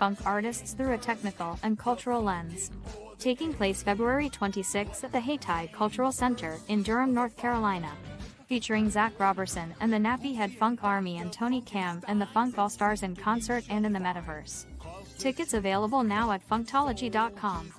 funk artists through a technical and cultural lens. Taking place February 26 at the Haytide Cultural Center in Durham, North Carolina. Featuring Zach Robertson and the Nappy Head Funk Army and Tony Camp and the Funk All-Stars in concert and in the Metaverse. Tickets available now at funkadelic.com.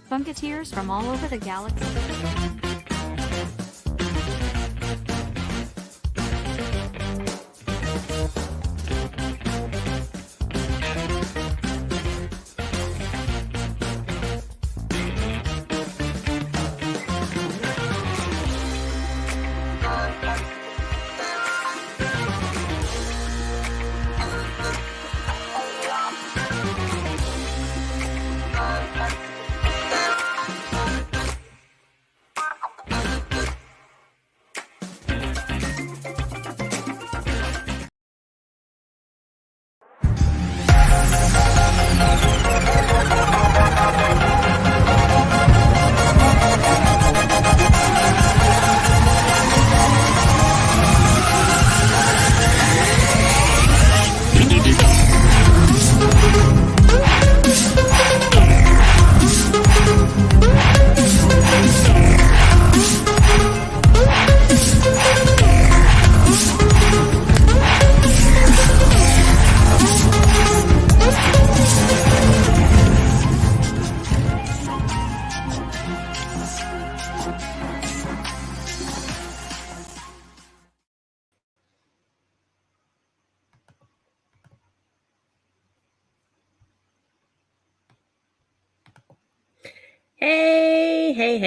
Funketeers from all over the galaxy.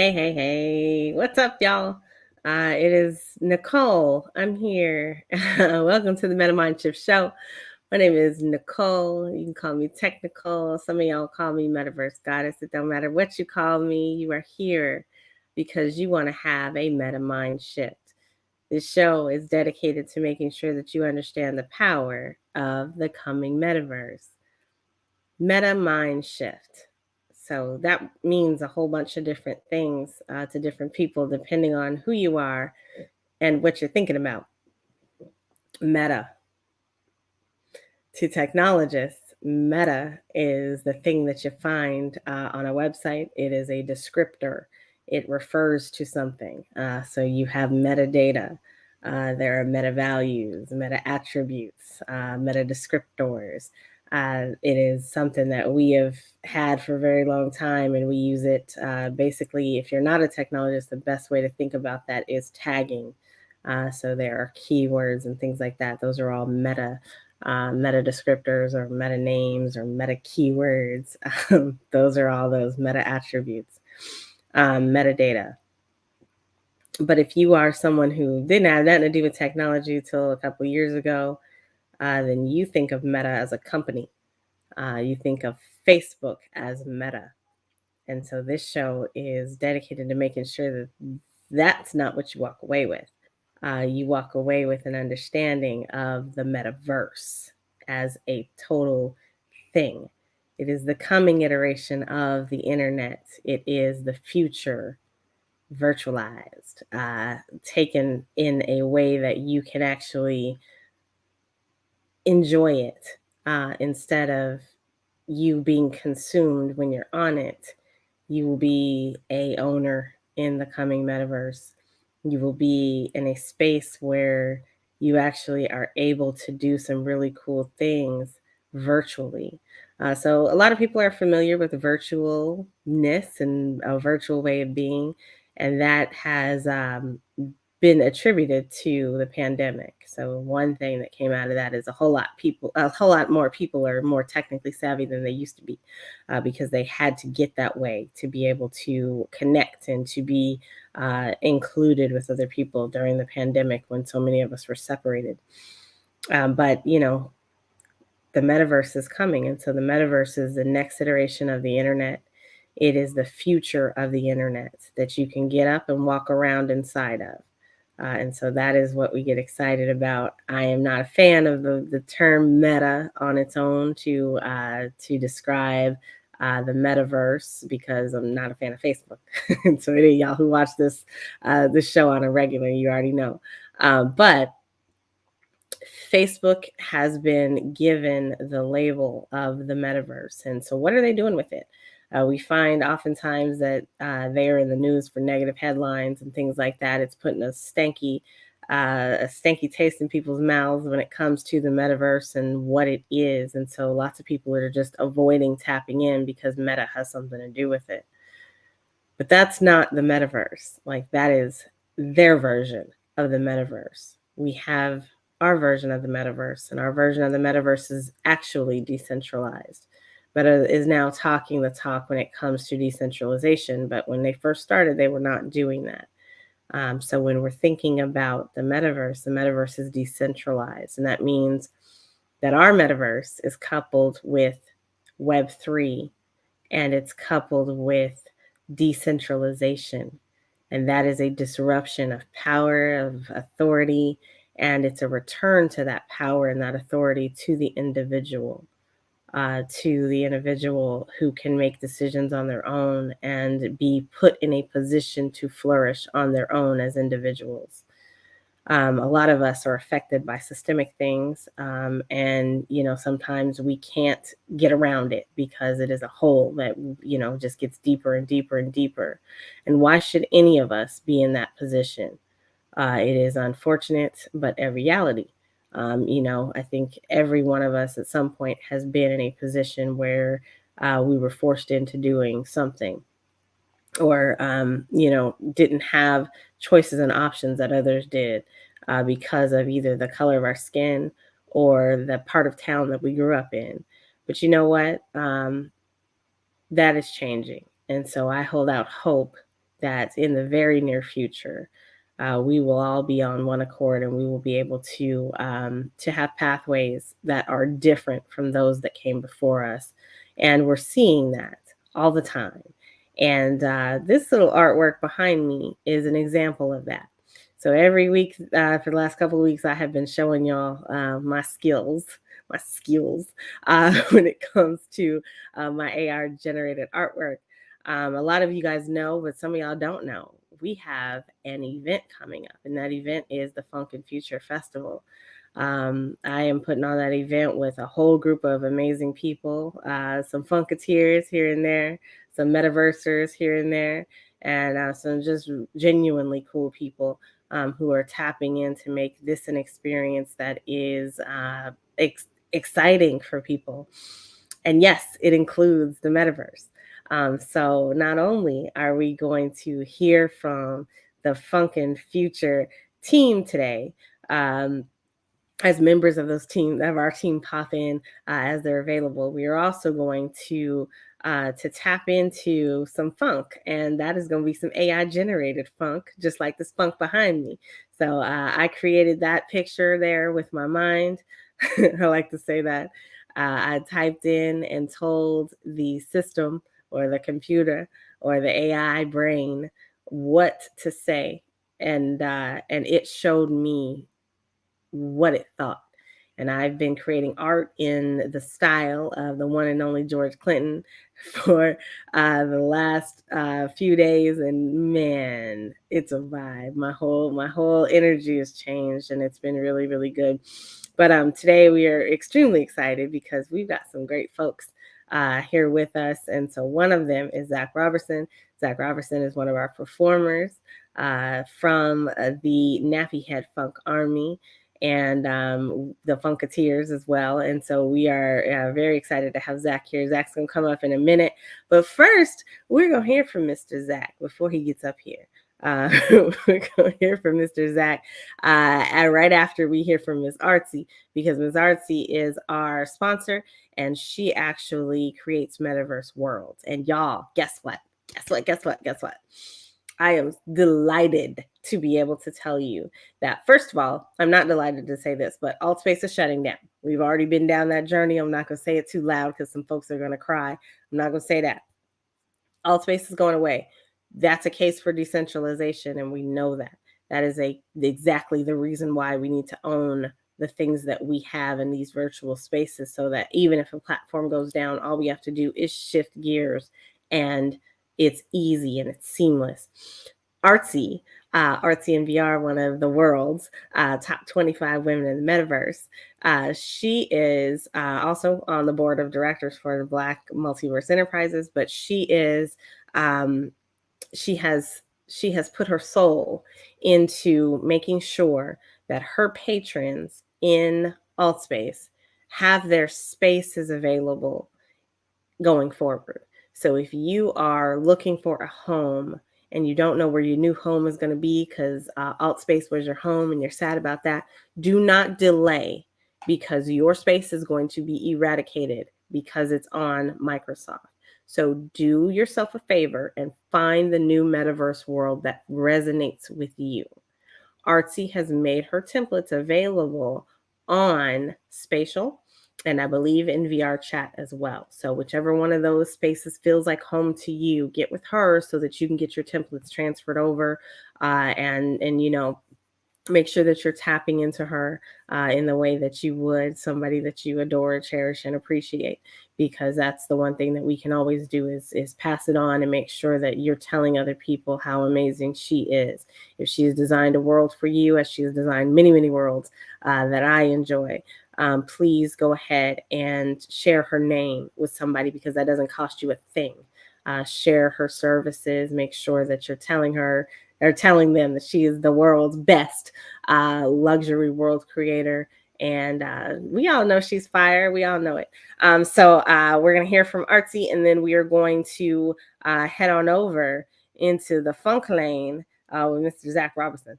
Hey. What's up, y'all? It is NiKole. I'm here. Welcome to the Metamind Shift Show. My name is NiKole. You can call me technikole. Some of y'all call me Metaverse Goddess. It don't matter what you call me. You are here because you want to have a Metamind shift. This show is dedicated to making sure that you understand the power of the coming Metaverse. Metamind shift. So that means a whole bunch of different things to different people, depending on who you are and what you're thinking about. Meta. To technologists, meta is the thing that you find on a website. It is a descriptor. It refers to something. So you have metadata. There are meta values, meta attributes, meta descriptors. It is something that we have had for a very long time, and we use it basically. If you're not a technologist, the best way to think about that is tagging. So there are keywords and things like that. Those are all meta descriptors or meta names or meta keywords. Those are all those meta attributes, metadata. But if you are someone who didn't have nothing to do with technology till a couple of years ago, then you think of Meta as a company. You think of Facebook as Meta. And so this show is dedicated to making sure that that's not what you walk away with. You walk away with an understanding of the Metaverse as a total thing. It is the coming iteration of the internet. It is the future virtualized, taken in a way that you can actually enjoy it instead of you being consumed when you're on it. You will be a owner in the coming Metaverse. You will be in a space where you actually are able to do some really cool things virtually. So a lot of people are familiar with virtualness and a virtual way of being, and that has been attributed to the pandemic. So one thing that came out of that is a whole lot more people are more technically savvy than they used to be, because they had to get that way to be able to connect and to be included with other people during the pandemic when so many of us were separated. But the metaverse is coming, and so the metaverse is the next iteration of the internet. It is the future of the internet that you can get up and walk around inside of. And so that is what we get excited about. I am not a fan of the term meta on its own to describe the metaverse, because I'm not a fan of Facebook. And so any of y'all who watch this show on a regular, you already know. But Facebook has been given the label of the metaverse. And so what are they doing with it? We find oftentimes that they are in the news for negative headlines and things like that. It's putting a stanky taste in people's mouths when it comes to the metaverse and what it is. And so lots of people are just avoiding tapping in because Meta has something to do with it. But that's not the metaverse. Like, that is their version of the metaverse. We have our version of the metaverse, and our version of the metaverse is actually decentralized. Meta is now talking the talk when it comes to decentralization, but when they first started, they were not doing that. So when we're thinking about the metaverse is decentralized, and that means that our metaverse is coupled with Web3, and it's coupled with decentralization. And that is a disruption of power, of authority, and it's a return to that power and that authority to the individual who can make decisions on their own and be put in a position to flourish on their own as individuals. A lot of us are affected by systemic things, and sometimes we can't get around it because it is a hole that just gets deeper and deeper and deeper. And why should any of us be in that position? It is unfortunate, but a reality. I think every one of us at some point has been in a position where we were forced into doing something, or didn't have choices and options that others did, because of either the color of our skin or the part of town that we grew up in. But you know what? That is changing. And so I hold out hope that in the very near future, we will all be on one accord, and we will be able to have pathways that are different from those that came before us. And we're seeing that all the time. And this little artwork behind me is an example of that. So every week for the last couple of weeks, I have been showing y'all my skills when it comes to my AR generated artwork. A lot of you guys know, but some of y'all don't know. We have an event coming up, and that event is the Funk and Future Festival. I am putting on that event with a whole group of amazing people, some Funketeers here and there, some Metaversers here and there, and some just genuinely cool people who are tapping in to make this an experience that is exciting for people. And yes, it includes the Metaverse. So not only are we going to hear from the Funk and Future team today, as members of our team pop in as they're available, we are also going to tap into some funk, and that is going to be some AI generated funk, just like this funk behind me. So I created that picture there with my mind. I like to say that. I typed in and told the system or the computer or the AI brain what to say, and it showed me what it thought. And I've been creating art in the style of the one and only George Clinton for the last few days, and man, it's a vibe. My whole energy has changed, and it's been really, really good. But today we are extremely excited because we've got some great folks here with us, and so one of them is Zach Robertson. Zach Robertson is one of our performers from the Nappy Head Funk Army, and the Funketeers as well. And so we are very excited to have Zach here. Zach's going to come up in a minute. But first, we're going to hear from Mr. Zach before he gets up here. We're going to hear from Mr. Zach right after we hear from Ms. Artsy, because Ms. Artsy is our sponsor, and she actually creates Metaverse worlds. And y'all, guess what? I am delighted to be able to tell you that, first of all, I'm not delighted to say this, but Altspace is shutting down. We've already been down that journey. I'm not going to say it too loud because some folks are going to cry. I'm not going to say that. Altspace is going away. That's a case for decentralization, and we know that. that is exactly the reason why we need to own the things that we have in these virtual spaces, so that even if a platform goes down, all we have to do is shift gears, and it's easy and it's seamless. Artsy in VR, one of the world's top 25 women in the metaverse. She is also on the board of directors for the Black Multiverse Enterprises, but she has put her soul into making sure that her patrons in Altspace have their spaces available going forward. So if you are looking for a home and you don't know where your new home is going to be because Altspace was your home and you're sad about that, do not delay, because your space is going to be eradicated because it's on Microsoft. So do yourself a favor and find the new metaverse world that resonates with you. Artsy has made her templates available on Spatial, and I believe in VR chat as well. So whichever one of those spaces feels like home to you, get with her so that you can get your templates transferred over, and make sure that you're tapping into her in the way that you would somebody that you adore, cherish, and appreciate, because that's the one thing that we can always do is pass it on and make sure that you're telling other people how amazing she is. If she has designed a world for you, as she has designed many, many worlds that I enjoy, please go ahead and share her name with somebody, because that doesn't cost you a thing. Share her services, make sure that you're telling her or telling them that she is the world's best luxury world creator. And we all know she's fire. We all know it. So we're going to hear from Artsy, and then we are going to head on over into the funk lane with Mr. Zach Robertson.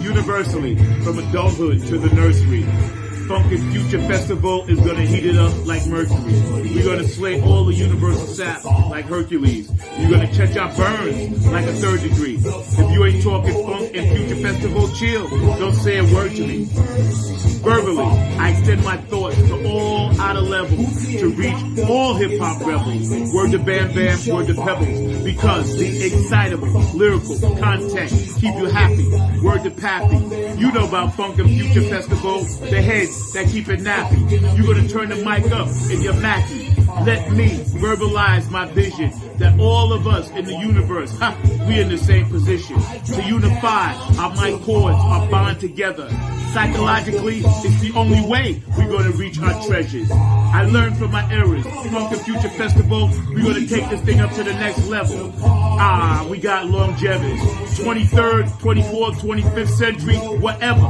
Universally, from adulthood to the nursery, Funkin' Future Festival is gonna heat it up like mercury. We're gonna slay all the universal sap like Hercules. You're gonna catch our burns like a third degree. If you ain't talking Funk and Future Festival, chill. Don't say a word to me. Verbally, I extend my thoughts to all outer levels to reach all hip-hop rebels. Word to Bam Bam, word to Pebbles, because the excitable, lyrical content keep you happy. Word to Pappy, you know about Funk and Future Festival, the heads that keep it nappy. You're gonna turn the mic up in your Mackie. Let me verbalize my vision that all of us in the universe, we in the same position. To unify, our mic cords are bond together. Psychologically, it's the only way we're going to reach our treasures. I learned from my errors. Funk and Future Festival, we're going to take this thing up to the next level. We got longevity. 23rd, 24th, 25th century, whatever.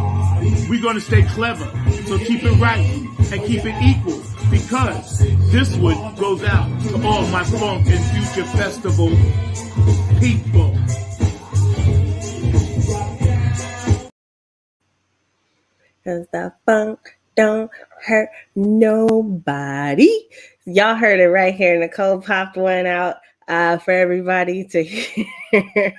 We're going to stay clever. So keep it right and keep it equal, because this one goes out to all my Funk and Future Festival people. Cause the funk don't hurt nobody. Y'all heard it right here. NiKole popped one out for everybody to hear.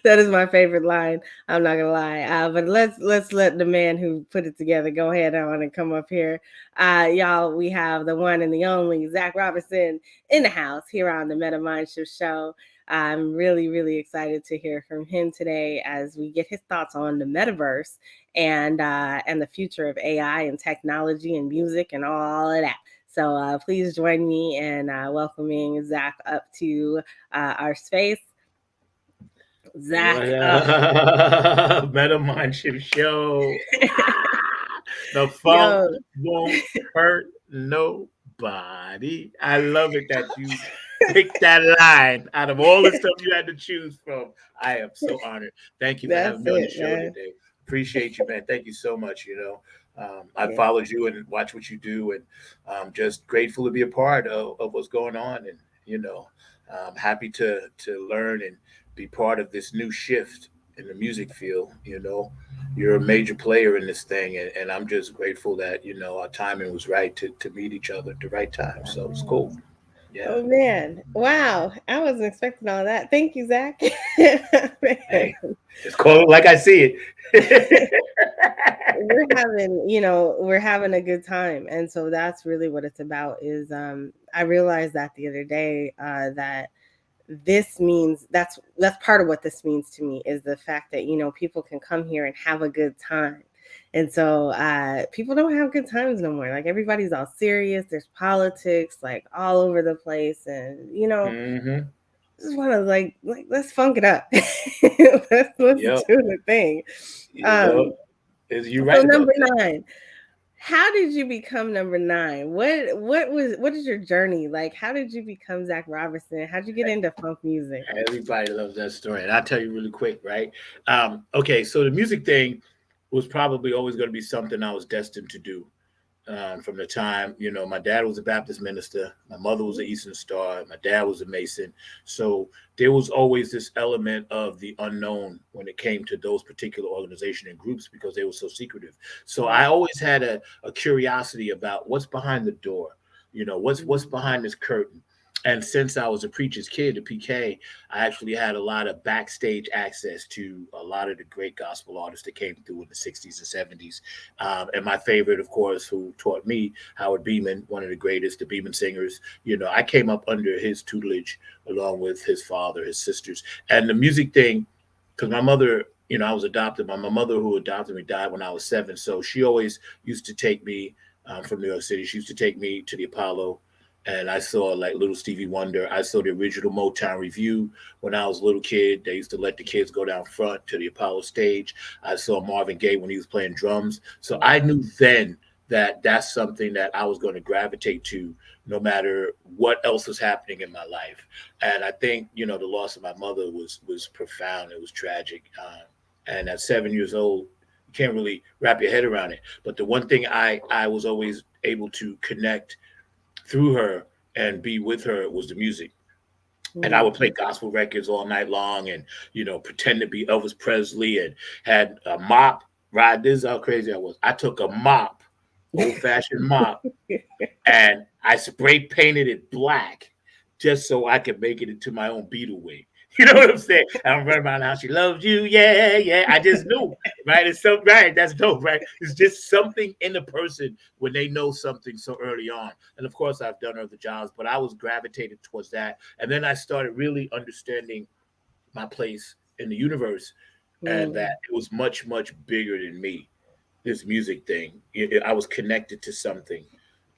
That is my favorite line. I'm not gonna lie. But let's let the man who put it together go ahead on and come up here. Y'all, we have the one and the only Zach Robertson in the house here on the Meta Mindshift Show. I'm really, really excited to hear from him today as we get his thoughts on the metaverse and the future of AI and technology and music and all of that. So please join me in welcoming Zach up to our space. Zach, Meta Mindship Show. The funk yo, won't hurt nobody. I love it that you picked that line out of all the stuff you had to choose from. I am so honored. Thank you for that's having me on the it, show man. today. Appreciate you, man. Thank you so much. I Yeah. followed you and watch what you do, and I'm just grateful to be a part of what's going on. And I'm happy to learn and be part of this new shift in the music field. You're a major player in this thing, and I'm just grateful that our timing was right to meet each other at the right time. So it's cool. Yeah. Oh man, wow! I wasn't expecting all that. Thank you, Zach. Hey, just call it like I see it. We're having a good time, and so that's really what it's about. Is I realized that the other day that this means that's part of what this means to me is the fact that people can come here and have a good time. And so people don't have good times no more. Like everybody's all serious. There's politics like all over the place, and Mm-hmm. just want to like let's funk it up. let's Yep. do the thing. You're So right about number that. 9. How did you become number 9? What is your journey like? How did you become Zach Robertson? How'd you get into funk music? Everybody loves that story. And I'll tell you really quick, right? Okay, so the music thing was probably always going to be something I was destined to do. From the time, my dad was a Baptist minister, my mother was an Eastern Star, my dad was a Mason. So there was always this element of the unknown when it came to those particular organizations and groups because they were so secretive. So I always had a curiosity about what's behind the door, what's behind this curtain. And since I was a preacher's kid, a PK, I actually had a lot of backstage access to a lot of the great gospel artists that came through in the 60s and 70s. And my favorite, of course, who taught me, Howard Beeman, one of the greatest, the Beeman singers. I came up under his tutelage along with his father, his sisters. And the music thing, because my mother, I was adopted. My mother who adopted me died when I was 7. So she always used to take me from New York City. She used to take me to the Apollo. And I saw like little Stevie Wonder. I saw the original Motown Review when I was a little kid. They used to let the kids go down front to the Apollo stage. I saw Marvin Gaye when he was playing drums. So I knew then that that's something that I was going to gravitate to no matter what else was happening in my life. And I think, the loss of my mother was profound. It was tragic. And at 7 years old, you can't really wrap your head around it. But the one thing I was always able to connect through her and be with her was the music. And I would play gospel records all night long and, pretend to be Elvis Presley and had a mop ride. This is how crazy I was. I took a mop, old-fashioned mop, and I spray painted it black just so I could make it into my own Beatle wig. You know what I'm saying? I'm running around how she loves you. Yeah, yeah. I just knew, right? It's so right. That's dope, right? It's just something in the person when they know something so early on. And of course, I've done other jobs, but I was gravitated towards that. And then I started really understanding my place in the universe and that it was much, much bigger than me. This music thing, I was connected to something.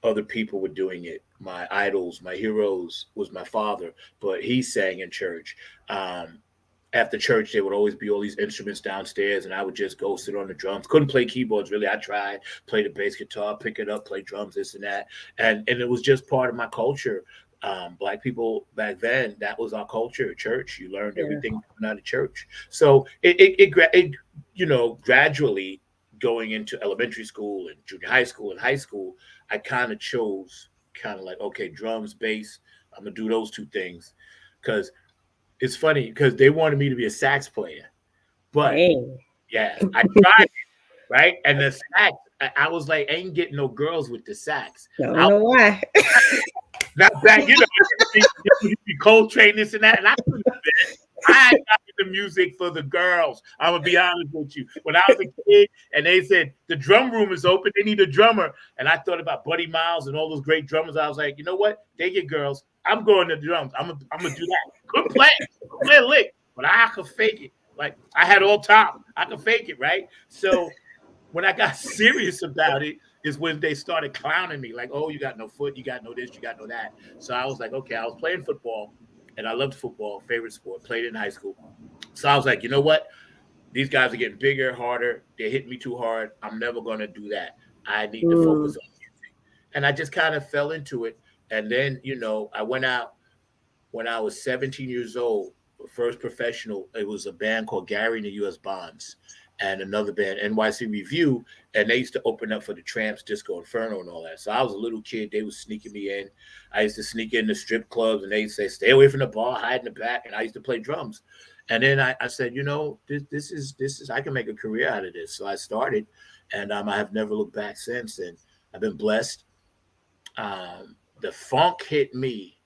Other people were doing it. My idols, my heroes was my father, but he sang in church. After church, there would always be all these instruments downstairs, and I would just go sit on the drums. Couldn't play keyboards really. I tried, play the bass guitar, pick it up, play drums, this and that, and it was just part of my culture. Black people back then, that was our culture. Church, you learned everything coming out of church. So it gradually going into elementary school and junior high school and high school, I kind of chose like, okay, drums, bass, I'm gonna do those two things. Because it's funny because they wanted me to be a sax player, but yeah, I tried it, right? And the sax, I was like, I ain't getting no girls with the sax. I don't know why. Not that, you be Coltrane, this and that, and I couldn't do that. I got the music for the girls. I'm gonna be honest with you. When I was a kid and they said the drum room is open, they need a drummer. And I thought about Buddy Miles and all those great drummers. I was like, you know what? They get girls. I'm going to drums. I'm gonna do that. Couldn't play a lick, but I could fake it. Like I had all top. I could fake it, right? So when I got serious about it, is when they started clowning me, like, oh, you got no foot, you got no this, you got no that. So I was like, okay, I was playing football, and I loved football, favorite sport, played it in high school. So I was like, you know what? These guys are getting bigger, harder. They're hitting me too hard. I'm never going to do that. I need to focus on music. And I just kind of fell into it. And then, I went out when I was 17 years old, first professional. It was a band called Gary and the U.S. Bonds and another band, NYC Review. And they used to open up for the Tramps, Disco Inferno, and all that. So I was a little kid. They was sneaking me in. I used to sneak in the strip clubs, and they'd say, stay away from the bar, hide in the back. And I used to play drums. And then I said, this is I can make a career out of this. So I started, and I have never looked back since. And I've been blessed. The funk hit me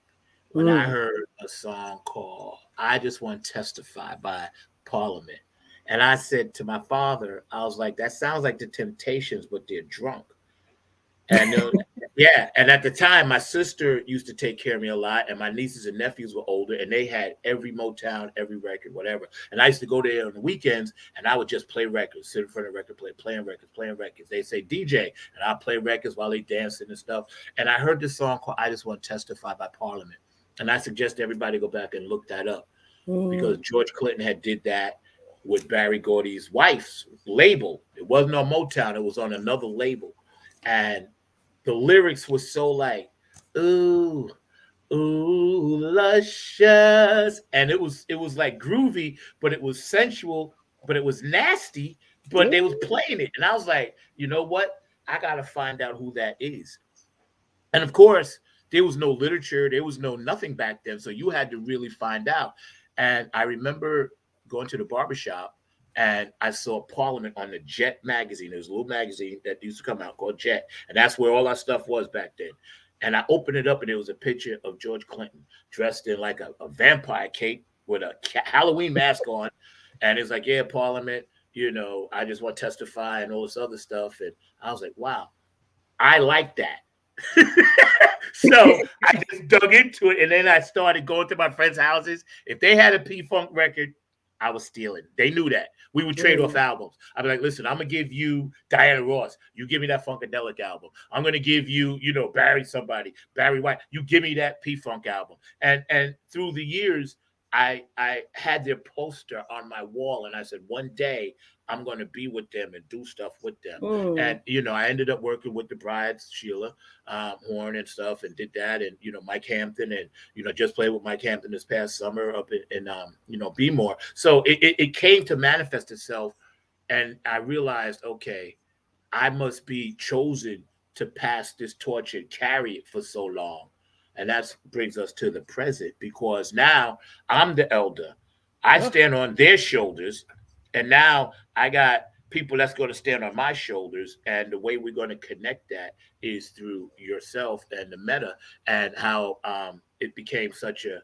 when I heard a song called "I Just Want to Testify" by Parliament. And I said to my father, I was like, that sounds like the Temptations, but they're drunk. And yeah, and at the time, my sister used to take care of me a lot, and my nieces and nephews were older, and they had every Motown, every record, whatever. And I used to go there on the weekends, and I would just play records, sit in front of the record player, playing records. They say DJ, and I play records while they dancing and stuff. And I heard this song called "I Just Want to Testify" by Parliament, and I suggest everybody go back and look that up because George Clinton had did that with Barry Gordy's wife's label. It wasn't on Motown; it was on another label, and the lyrics were so like, ooh, ooh, luscious. And it was like groovy, but it was sensual, but it was nasty, but they was playing it. And I was like, you know what? I got to find out who that is. And of course, there was no literature. There was no nothing back then. So you had to really find out. And I remember going to the barbershop, and I saw Parliament on the Jet magazine. There was a little magazine that used to come out called Jet. And that's where all our stuff was back then. And I opened it up, and there was a picture of George Clinton dressed in like a vampire cape with a Halloween mask on. And it's like, yeah, Parliament, I just want to testify and all this other stuff. And I was like, wow, I like that. So I just dug into it. And then I started going to my friends' houses. If they had a P-Funk record, I was stealing. They knew that. We would trade off albums. I'd be like, listen, I'm going to give you Diana Ross. You give me that Funkadelic album. I'm going to give you, Barry White. You give me that P-Funk album. And through the years, I had their poster on my wall, and I said, one day I'm going to be with them and do stuff with them. And, I ended up working with the brides, Sheila Horn and stuff, and did that. And, Mike Hampton, and, just played with Mike Hampton this past summer up in Be More. So it came to manifest itself. And I realized, okay, I must be chosen to pass this torch and carry it for so long. And that brings us to the present, because now I'm the elder. I stand on their shoulders, and now I got people that's going to stand on my shoulders. And the way we're going to connect that is through yourself and the meta, and how it became such a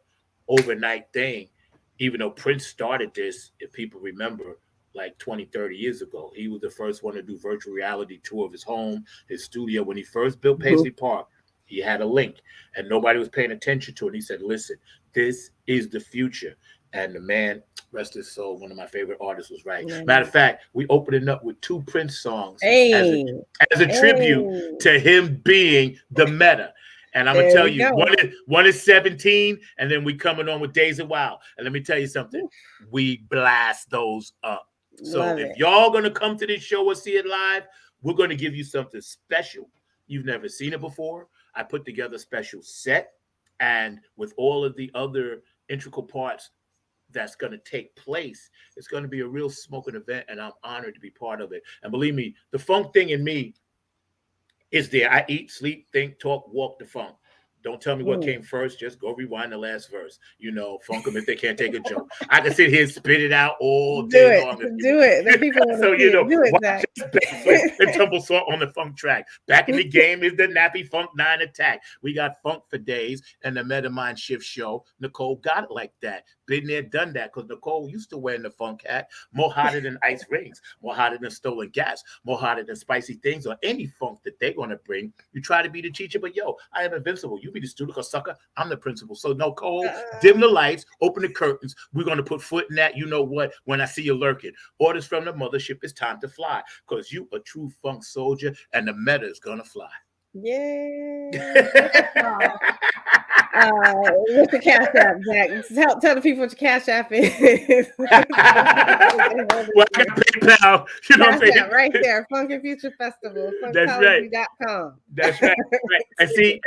overnight thing, even though Prince started this, if people remember, like 20, 30 years ago. He was the first one to do virtual reality tour of his home, his studio. When he first built Paisley Park, he had a link, and nobody was paying attention to it. He said, listen, this is the future. And the man, rest his soul, one of my favorite artists, was right. Matter of fact, we opened it up with 2 Prince songs as a tribute to him being the meta. And I'm going to tell you, one is 17, and then we coming on with Days of Wild. And let me tell you something. We blast those up. So if y'all going to come to this show or see it live, we're going to give you something special. You've never seen it before. I put together a special set, and with all of the other integral parts that's going to take place, it's going to be a real smoking event, and I'm honored to be part of it. And believe me, the funk thing in me is there. I eat, sleep, think, talk, walk the funk. Don't tell me what came first. Just go rewind the last verse. Funk them if they can't take a joke. I can sit here and spit it out all day long. Do it. The people so, watch and tumble salt on the funk track. Back in the game is the Nappy Funk 9 attack. We got funk for days, and the Meta Mind Shift show. NiKole got it like that. Been there, done that, because NiKole used to wear the funk hat. More hotter than ice rings. More hotter than stolen gas. More hotter than spicy things or any funk that they're going to bring. You try to be the teacher, but I am invincible. You You be the student, because sucker, I'm the principal. So no, Cole, dim the lights, open the curtains. We're gonna put foot in that. You know what? When I see you lurking, orders from the mothership. It's time to fly, because you a true funk soldier, and the meta is gonna fly. Yeah. What's the Cash App, Jack? Tell the people what your Cash App is. Well, I got PayPal. You know what I'm saying? Right there, Funky Future Festival. That's right. Funkadelic.com. That's right. Right.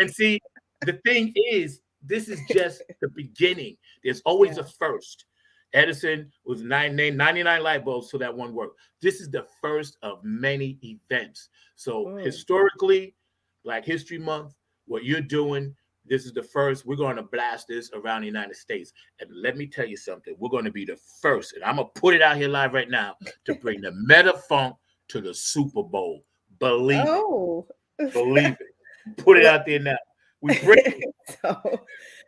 And see, the thing is, this is just the beginning. There's always a first. Edison was 99 light bulbs so that one worked. This is the first of many events. So historically, Black History Month, what you're doing, this is the first. We're going to blast this around the United States. And let me tell you something. We're going to be the first, and I'm going to put it out here live right now, to bring the Meta Funk to the Super Bowl. Believe it. Believe it. Put it out there now. We bring it. So,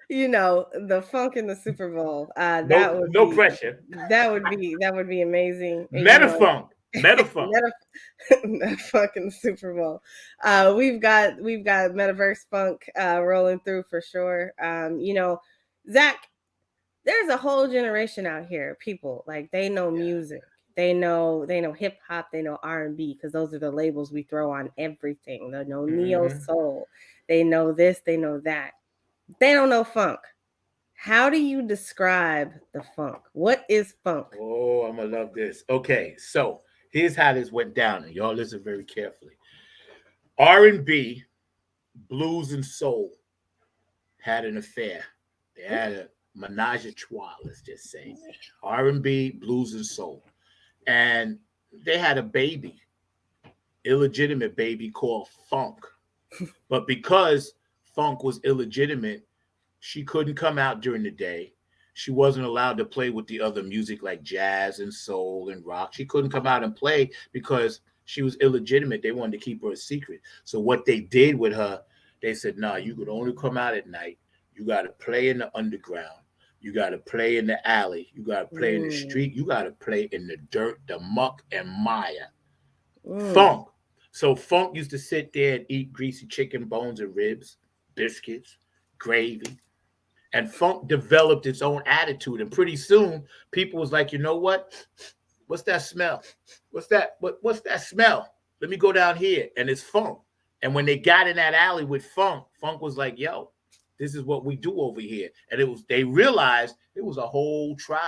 the funk in the Super Bowl. No pressure. That would be amazing. Meta Funk. Meta Funk. Meta Funk in the Super Bowl. We've got Metaverse Funk rolling through for sure. Zach, there's a whole generation out here. People like they know music. They know hip hop. They know R&B, because those are the labels we throw on everything. They know neo soul. They know this. They know that. They don't know funk. How do you describe the funk? What is funk? Oh, I'm gonna love this. Okay, so here's how this went down, and y'all listen very carefully. R&B, blues, and soul had an affair. They had a menage a trois, let's just say. R&B, blues, and soul. And they had a baby, illegitimate baby called funk. But because funk was illegitimate, she couldn't come out during the day. She wasn't allowed to play with the other music like jazz and soul and rock. She couldn't come out and play because she was illegitimate. They wanted to keep her a secret. So what they did with her, they said, nah, you could only come out at night. You got to play in the underground. You got to play in the alley. You got to play in the street. You got to play in the dirt, the muck, and mire. Funk. So funk used to sit there and eat greasy chicken bones and ribs, biscuits, gravy. And funk developed its own attitude. And pretty soon, people was like, you know what? What's that smell? What's that smell? Let me go down here. And it's funk. And when they got in that alley with funk, funk was like, yo, this is what we do over here. And they realized it was a whole tribe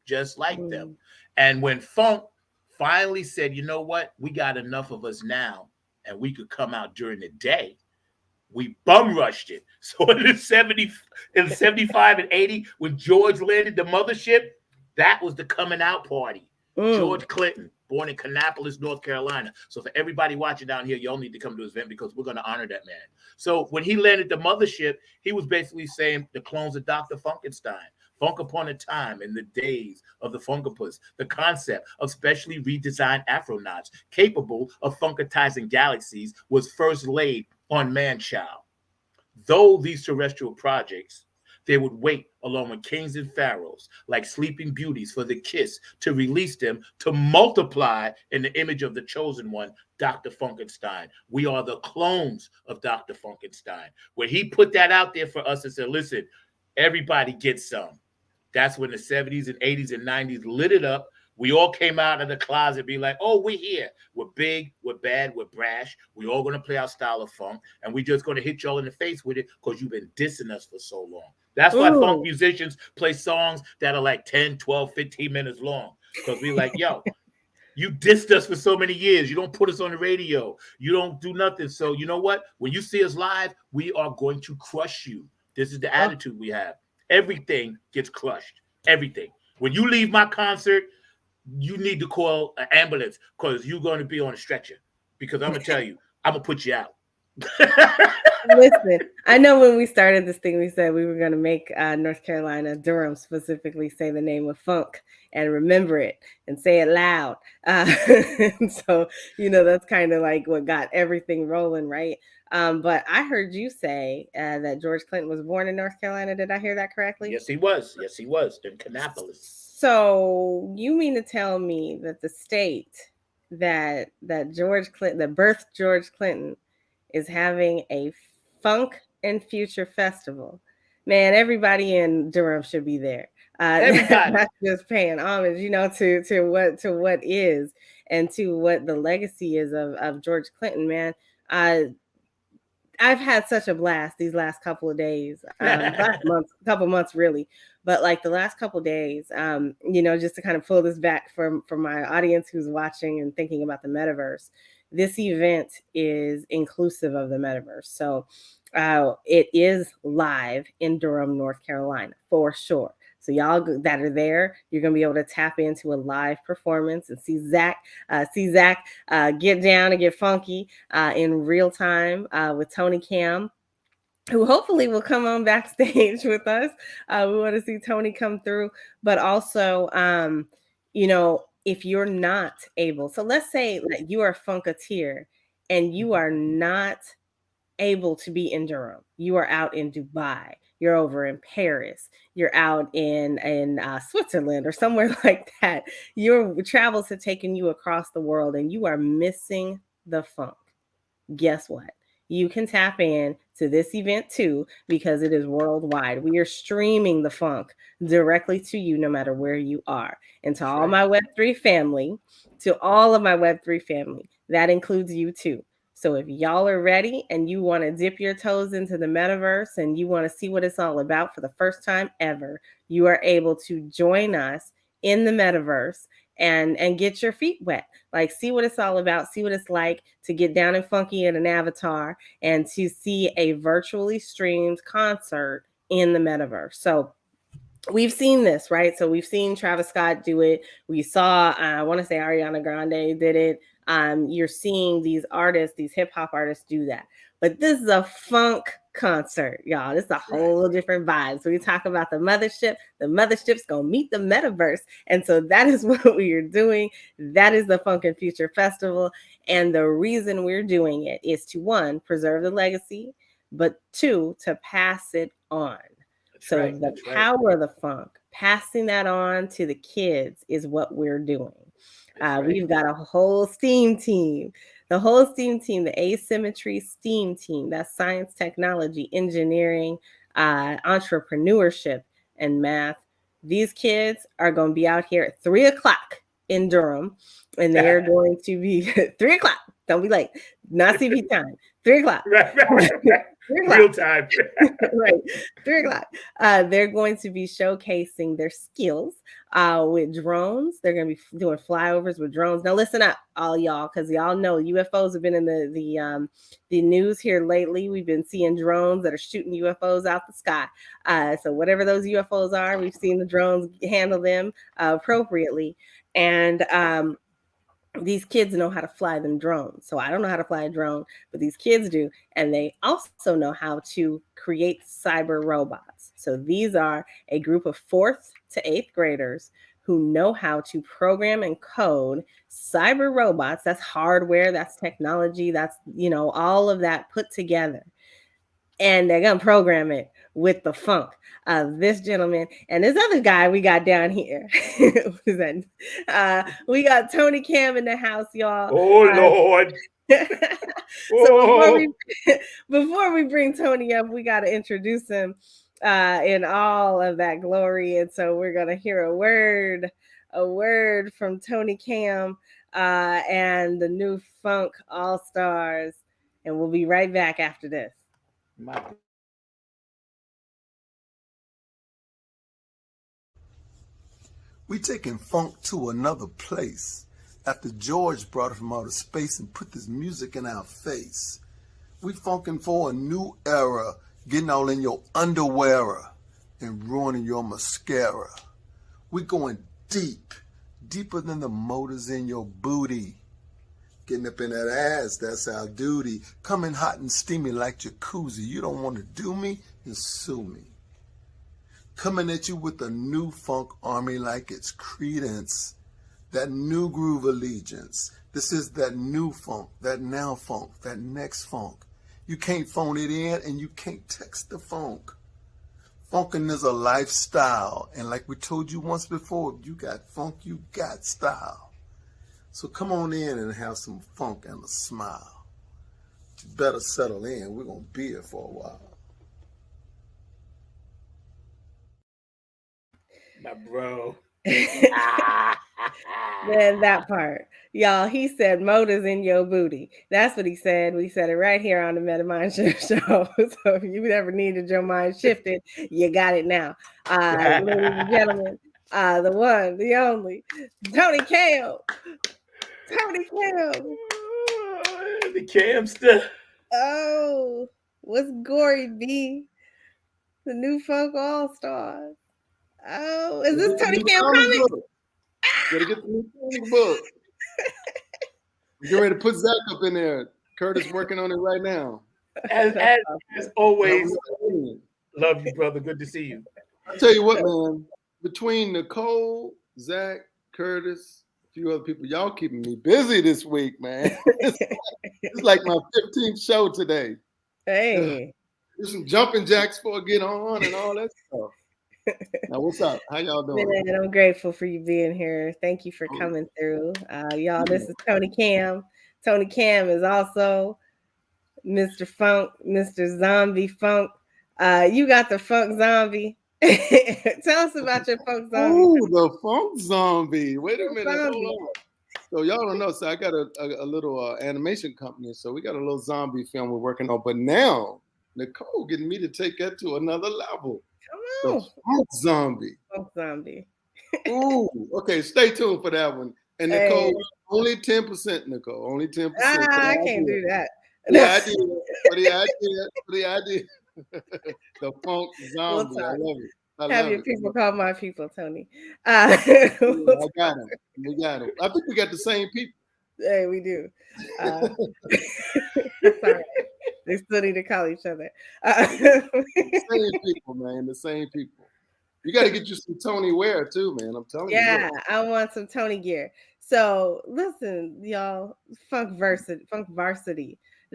just like them. And when funk finally said, you know what? We got enough of us now, and we could come out during the day, we bum rushed it. So in the 75 and 80, when George landed the mothership, that was the coming out party. George Clinton, born in Kannapolis, North Carolina. So for everybody watching down here, y'all need to come to his event, because we're going to honor that man. So when he landed the mothership, he was basically saying the clones of Dr. Funkenstein. Funk upon a time in the days of the Funkopus, the concept of specially redesigned Afronauts capable of funkatizing galaxies was first laid on man-child. Though these terrestrial projects, they would wait along with kings and pharaohs like sleeping beauties for the kiss to release them to multiply in the image of the chosen one, Dr. Funkenstein. We are the clones of Dr. Funkenstein. When he put that out there for us and said, listen, everybody gets some. That's when the 70s and 80s and 90s lit it up. We all came out of the closet be like, oh, we're here. We're big, we're bad, we're brash. We're all going to play our style of funk. And we're just going to hit y'all in the face with it because you've been dissing us for so long. That's why funk musicians play songs that are like 10, 12, 15 minutes long. Because we're like, yo, you dissed us for so many years. You don't put us on the radio. You don't do nothing. So you know what? When you see us live, we are going to crush you. This is the attitude we have. Everything gets crushed. Everything. When you leave my concert, you need to call an ambulance because you're going to be on a stretcher. Because I'm going to tell you, I'm going to put you out. Listen, I know when we started this thing, we said we were going to make North Carolina, Durham specifically, say the name of funk and remember it and say it loud. So, that's kind of like what got everything rolling, right? But I heard you say that George Clinton was born in North Carolina. Did I hear that correctly? Yes, he was. Yes, he was in Kannapolis. So you mean to tell me that the state that George Clinton, that birthed George Clinton, is having a funk and Future Festival. Man, everybody in Durham should be there. Everybody. That's just paying homage, to what is and to what the legacy is of George Clinton, man. I've had such a blast these last couple of days, couple months really, but like the last couple of days, just to kind of pull this back from my audience who's watching and thinking about the metaverse. This event is inclusive of the metaverse, so it is live in Durham, North Carolina, for sure. So y'all that are there, you're gonna be able to tap into a live performance and see Zach get down and get funky in real time with Tony Cam, who hopefully will come on backstage with us. We want to see Tony come through, but also, if you're not able, so let's say that you are a funketeer and you are not able to be in Durham. You are out in Dubai. You're over in Paris. You're out in Switzerland or somewhere like that. Your travels have taken you across the world and you are missing the funk. Guess what? You can tap in to this event too, because it is worldwide. We are streaming the funk directly to you no matter where you are. And to all my Web3 family, that includes you too. So if y'all are ready and you want to dip your toes into the metaverse and you want to see what it's all about for the first time ever, you are able to join us in the metaverse and get your feet wet. Like, see what it's all about, see what it's like to get down and funky in an avatar and to see a virtually streamed concert in the metaverse. So we've seen this, right? So we've seen Travis Scott do it. We saw, I want to say Ariana Grande did it. You're seeing these artists, these hip hop artists do that. But this is a funk concert, y'all. This is a whole different vibe. So we talk about the mothership's gonna meet the metaverse. And so that is what we are doing. That is the Funk and Future Festival. And the reason we're doing it is to, one, preserve the legacy, but two, to pass it on. The power of the funk, passing that on to the kids is what we're doing. We've got a whole STEAM team, the Asymmetry STEAM team. That's science, technology, engineering, entrepreneurship, and math. These kids are going to be out here at 3:00 in Durham, and they are going to be 3:00. Don't be late. Not CP time. 3:00. Right. Real time. Right. 3:00. They're going to be showcasing their skills with drones. They're going to be doing flyovers with drones. Now, listen up, all y'all, because y'all know UFOs have been in the news here lately. We've been seeing drones that are shooting UFOs out the sky. So whatever those UFOs are, we've seen the drones handle them appropriately. And these kids know how to fly them drones. So I don't know how to fly a drone, but these kids do. And they also know how to create cyber robots. So these are a group of 4th to 8th graders who know how to program and code cyber robots. That's hardware, that's technology, that's, all of that put together. And they're going to program it with the funk of this gentleman and this other guy we got down here. What is that? We got Tony Cam in the house, y'all. Oh, Lord. So before we bring Tony up, we got to introduce him in all of that glory. And so we're going to hear a word from Tony Cam and the new Funk All-Stars. And we'll be right back after this. We taking funk to another place. After George brought it from outer space and put this music in our face. We funking for a new era, getting all in your underwear and ruining your mascara. We going deep, deeper than the motors in your booty. Getting up in that ass, that's our duty. Coming hot and steamy like jacuzzi. You don't want to do me? Then sue me. Coming at you with a new funk army like it's Credence. That new groove allegiance. This is that new funk, that now funk, that next funk. You can't phone it in and you can't text the funk. Funkin' is a lifestyle. And like we told you once before, if you got funk, you got style. So come on in and have some funk and a smile. You better settle in. We're going to be here for a while. My bro. Man, that part. Y'all, he said motors in your booty. That's what he said. We said it right here on the Mind Shift Show. So if you ever needed your mind shifted, you got it now. Ladies and gentlemen, the one, the only, Tony Cam. Tony Cam. The Camster. Oh, what's Gory B? The new Funk All Stars. Oh, is this Tony Cam coming? Gotta get the new comic book. Get ready to put Zach up in there. Curtis working on it right now. As always, love you, brother. Good to see you. I tell you what, man. Between NiKole, Zach, Curtis, a few other people, y'all keeping me busy this week, man. It's like my 15th show today. Hey. There's some jumping jacks before I get on and all that stuff. Now, what's up? How y'all doing? Man, I'm grateful for you being here. Thank you for coming through. Y'all, this is Tony Cam. Tony Cam is also Mr. Funk, Mr. Zombie Funk. You got the Funk Zombie. Tell us about your Funk Zombie. Ooh, the Funk Zombie. Wait a minute. Hold on. So y'all don't know. So I got a little animation company. So we got a little zombie film we're working on. But now NiKole getting me to take that to another level. Come on. The Funk Zombie. Funk Zombie. Ooh, okay. Stay tuned for that one. And NiKole, only 10%, NiKole. Only 10%. I can't do that. Yeah, I did. But I did. The Funk Zombie. I love it. Have your people call my people, Tony. I got him. We got him. I think we got the same people. Hey, we do. Sorry. They still need to call each other. The same people, man. The same people. You got to get you some Tony wear too, man. I'm telling you. Yeah, I want some Tony gear. So listen, y'all, Funk Varsity.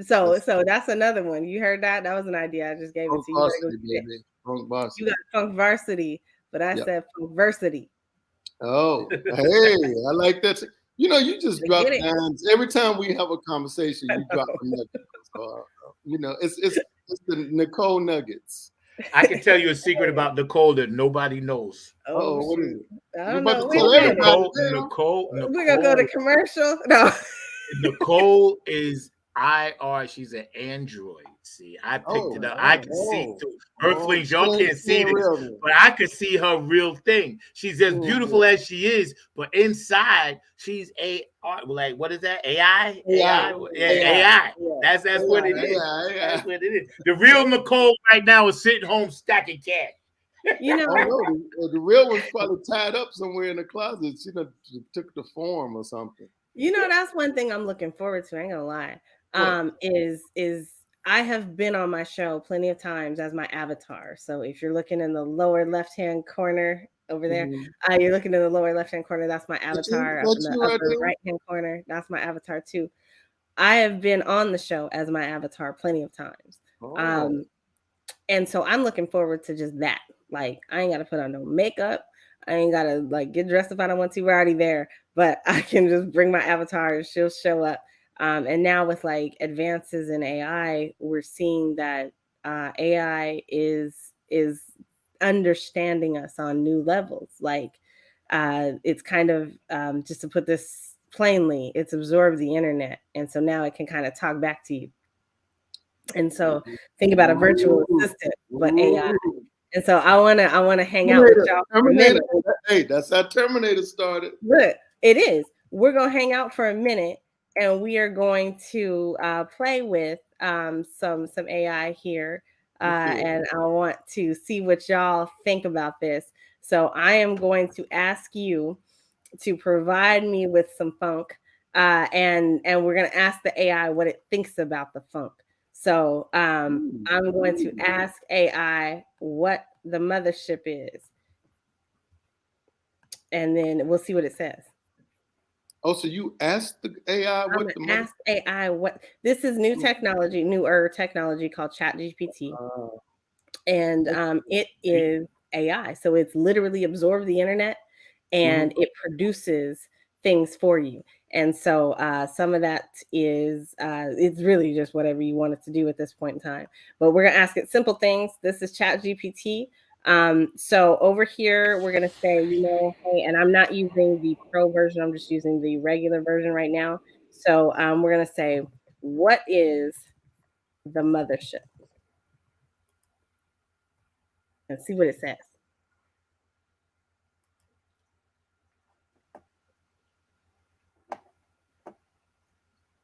So that's another one. You heard that? That was an idea. I just gave it to you. Varsity, baby. Funk Varsity. You got Funk Varsity, but I said Funk Versity. Oh, hey, I like that. You know, you just drop dimes. Every time we have a conversation, you drop a nugget. You know, it's the NiKole nuggets. I can tell you a secret about NiKole that nobody knows. Oh, what is it? I don't know. NiKole. We're gonna go to commercial. No. NiKole is IR. She's an android. See, I picked it up. I can see through Earthlings. Y'all can't see this, but I could see her real thing. She's as beautiful as she is, but inside she's like, what is that? AI. AI. That's what it is. That's what it is. The real NiKole right now is sitting home stacking cash. You know, the real one's probably tied up somewhere in the closet. She took the form or something. You know, that's one thing I'm looking forward to. I ain't gonna lie. Is I have been on my show plenty of times as my avatar. So if you're looking in the lower left-hand corner over there, you're looking in the lower left-hand corner, that's my avatar. In the upper right-hand corner, that's my avatar too. I have been on the show as my avatar plenty of times. And so I'm looking forward to just that. Like, I ain't got to put on no makeup. I ain't got to like get dressed if I don't want to. We're already there. But I can just bring my avatar and she'll show up. And now with like advances in AI, we're seeing that AI is understanding us on new levels. Like it's kind of, just to put this plainly, it's absorbed the internet. And so now it can kind of talk back to you. And so think about a virtual assistant, but AI. And so I wanna hang out with y'all for a minute. Hey, that's how Terminator started. Look, it is. We're gonna hang out for a minute. And we are going to play with some AI here. And I want to see what y'all think about this. So I am going to ask you to provide me with some funk. And we're going to ask the AI what it thinks about the funk. So I'm going to ask AI what the mothership is. And then we'll see what it says. Oh, so you asked the AI what the ask AI what this is newer technology called ChatGPT. And it is AI. So it's literally absorbed the internet and it produces things for you. And so some of that is it's really just whatever you want it to do at this point in time. But we're gonna ask it simple things. This is ChatGPT. So over here, we're going to say, hey, and I'm not using the pro version. I'm just using the regular version right now. So we're going to say, what is the mothership? Let's see what it says.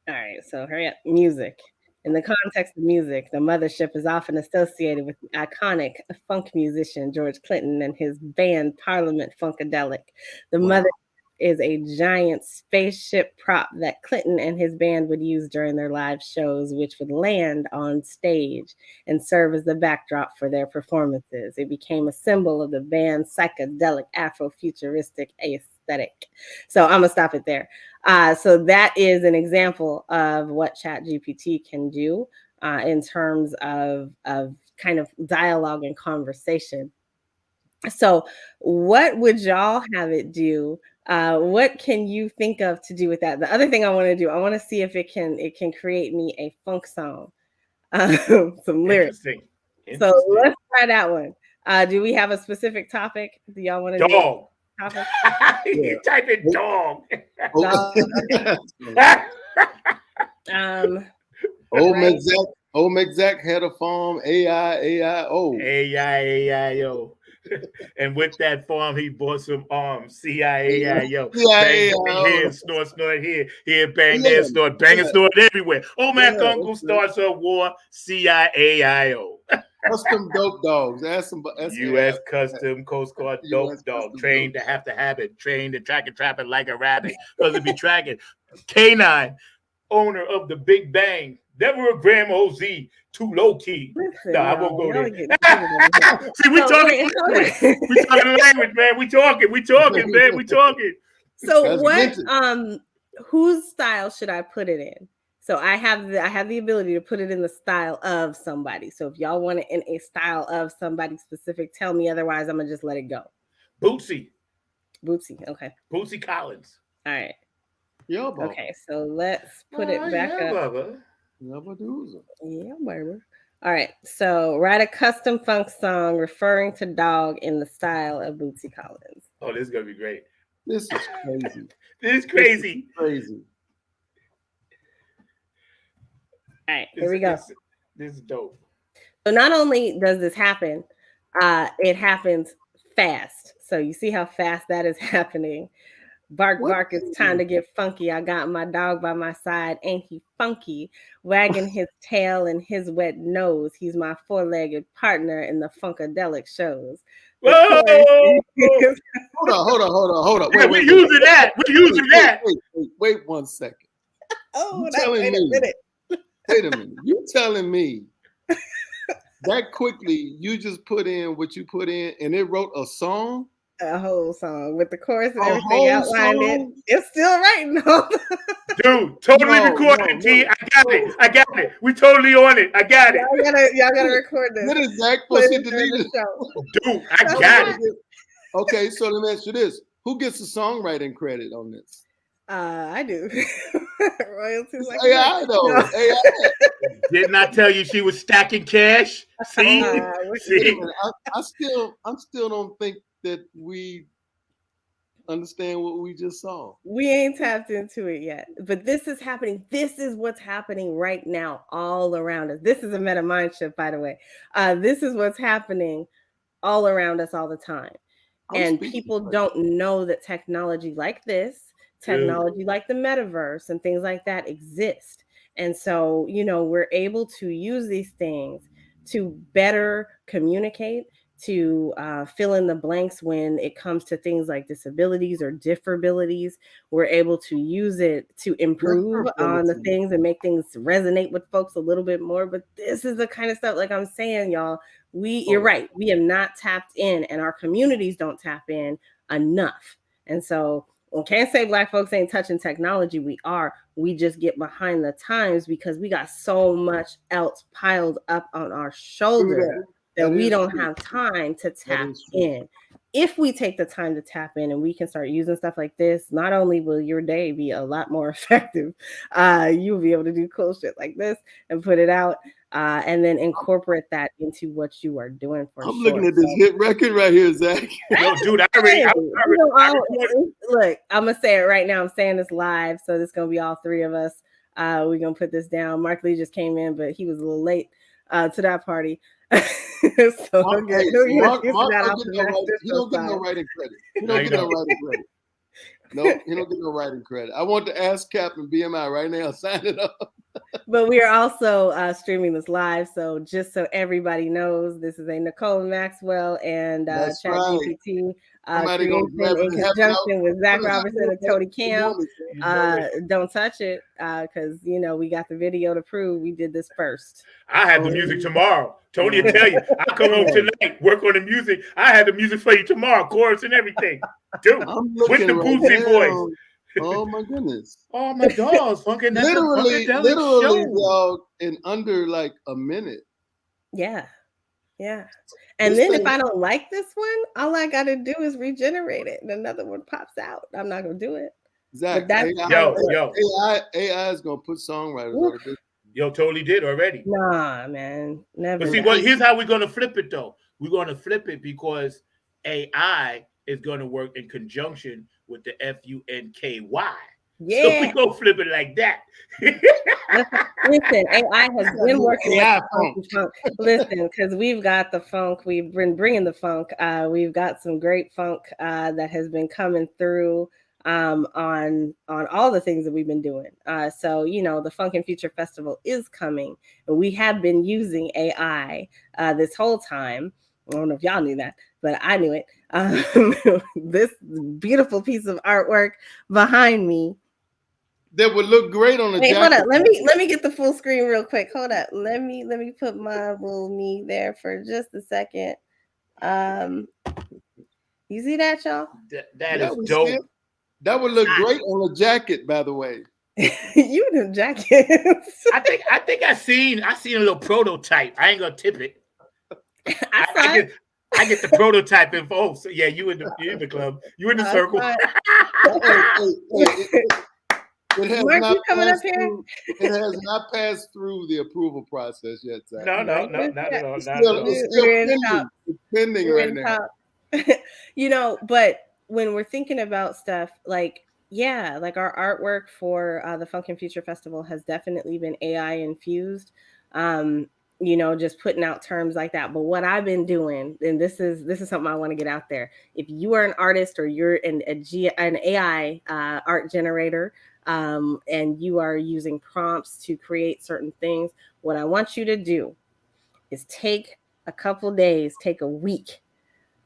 All right, so hurry up. Music. In the context of music, the mothership is often associated with the iconic funk musician George Clinton and his band Parliament Funkadelic. The mother is a giant spaceship prop that Clinton and his band would use during their live shows, which would land on stage and serve as the backdrop for their performances. It became a symbol of the band's psychedelic Afrofuturistic aesthetic. So I'm gonna stop it there. So that is an example of what ChatGPT can do in terms of kind of dialogue and conversation. So what would y'all have it do? What can you think of to do with that? The other thing I want to do, I want to see if it can create me a funk song, some lyrics. Interesting. So let's try that one. Do we have a specific topic? Do y'all want to do topic? You type in dog. Old McZack had a farm. AIAIO. AIAIO. And with that farm, he bought some arms. CIAIO. CIAIO. Here, snort here. Here, bang there, snort. Bang and snort everywhere. Old man Uncle starts a war. CIAIO. Custom dope dogs. That's U.S. Custom Coast Guard dope dog. Trained to have it. Trained to track and trap it like a rabbit. Because it be tracking. K9, owner of the Big Bang. Never a Graham OZ. Too low key. No, I won't go there. See, we talking language, man. We talking, man. We talking. So what? Whose style should I put it in? So I have the ability to put it in the style of somebody. So if y'all want it in a style of somebody specific, tell me. Otherwise, I'm gonna just let it go. Bootsy. Okay. Bootsy Collins. All right. Yeah. Okay. So let's put it back up. Yeah, baby. All right. So write a custom funk song referring to dog in the style of Bootsy Collins. Oh, this is gonna be great. This is crazy. This is crazy. All right, here we go. This is dope. So not only does this happen, it happens fast. So you see how fast that is happening. Bark, it's time to get funky. I got my dog by my side. Ain't he funky? Wagging his tail and his wet nose. He's my four-legged partner in the funkadelic shows. Hold on. Yeah, we're using that. Wait 1 second. Oh, wait a minute. You telling me that quickly you just put in what you put in and it wrote a song? A whole song with the chorus and everything outlined it. It's still writing though. Dude, totally recorded, T. I got it. We totally on it. I got it. Y'all gotta record this. What is that? Dude, I got it. Okay, so let me ask you this. Who gets the songwriting credit on this? I do. Royalties like AI though. No. AI. Didn't I tell you she was stacking cash? See? See? I still don't think that we understand what we just saw. We ain't tapped into it yet, but this is happening. This is what's happening right now all around us. This is a meta mind shift, by the way. This is what's happening all around us all the time. And people don't know that technology like this, technology like the metaverse and things like that exist. And so, we're able to use these things to better communicate, to fill in the blanks when it comes to things like disabilities or differabilities. We're able to use it to improve on the things and make things resonate with folks a little bit more. But this is the kind of stuff, like I'm saying, y'all, you're right. We have not tapped in, and our communities don't tap in enough. And so we can't say Black folks ain't touching technology. We are. We just get behind the times because we got so much else piled up on our shoulders. that we don't have time to tap in. If we take the time to tap in and we can start using stuff like this, not only will your day be a lot more effective, you'll be able to do cool shit like this and put it out, and then incorporate that into what you are doing for I'm sure. looking at this hit record right here, Zach. Yo, dude, look, I'm gonna say it right now. I'm saying this live, so this is gonna be all three of us. We're gonna put this down. Mark Lee just came in, but he was a little late to that party. So Mark, he don't get no writing credit. He don't get no writing credit. No, he don't get no writing credit. I want to ask Cap and BMI right now. Sign it up. But we are also streaming this live, so just so everybody knows, this is a NiKole Maxwell and ChatGPT creation in conjunction with Zach Robertson and Tony Cam. Don't touch it, because we got the video to prove we did this first. I have the music tomorrow. Tony will tell you. I'll come home tonight, work on the music. I have the music for you tomorrow, chorus and everything. Dude, with the Bootsy voice. Oh my goodness! Oh my dogs, literally, dog, in under like a minute. Yeah. And then if I don't like this one, all I got to do is regenerate it, and another one pops out. I'm not gonna do it. Zach, AI is gonna put songwriters on it. Yo, totally did already. Nah, man, never. But see, here's how we're gonna flip it though. We're gonna flip it because AI is gonna work in conjunction with the funky. Yeah. So we go flip it like that. Listen, AI has been working with funk. Listen, because we've got the funk. We've been bringing the funk. We've got some great funk that has been coming through on all the things that we've been doing. So, the Funk and Future Festival is coming. And we have been using AI this whole time. I don't know if y'all knew that, but I knew it. This beautiful piece of artwork behind me that would look great on the jacket. Hold up. Let me get the full screen real quick. Hold up. Let me put my little me there for just a second. You see that, y'all? That is dope. Good. That would look great on a jacket, by the way. You in them jackets. I think I seen a little prototype. I ain't gonna tip it. I get the prototype info. So yeah, you in the club. You in the circle. It has not passed through, it has not passed through the approval process yet, Zach. No, not at all. It's pending right now. But when we're thinking about stuff like our artwork for the Funk and Future Festival has definitely been AI infused. Just putting out terms like that. But what I've been doing, and this is something I want to get out there. If you are an artist or you're an AI art generator, and you are using prompts to create certain things, what I want you to do is take a couple days, take a week.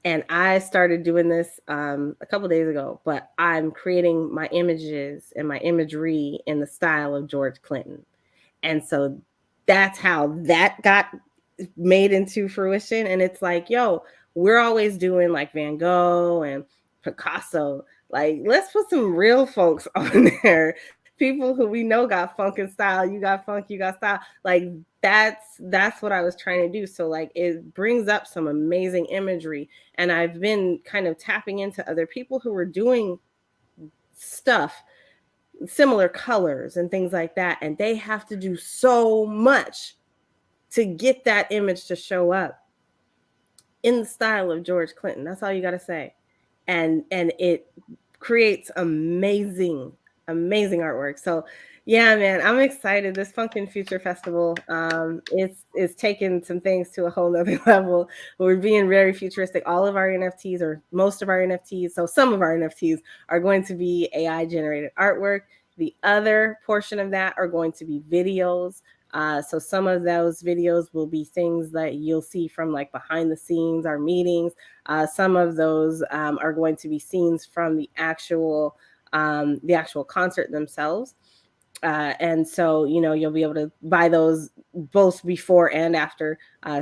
And I started doing this a couple days ago, but I'm creating my images and my imagery in the style of George Clinton. And so that's how that got made into fruition. And it's like, we're always doing like Van Gogh and Picasso. Like, let's put some real folks on there. People who we know got funk and style. You got funk, you got style. Like, that's what I was trying to do. So like, it brings up some amazing imagery. And I've been kind of tapping into other people who were doing stuff, similar colors and things like that. And they have to do so much to get that image to show up in the style of George Clinton. That's all you got to say. And it creates amazing artwork. So yeah, man, I'm excited. This Funk and Future Festival, it's taken some things to a whole nother level. We're being very futuristic. All of our NFTs, or most of our NFTs, so some of our NFTs are going to be AI generated artwork. The other portion of that are going to be videos. So some of those videos will be things that you'll see from like behind the scenes, our meetings. Some of those are going to be scenes from the actual concert themselves. And so, you'll be able to buy those both before and after.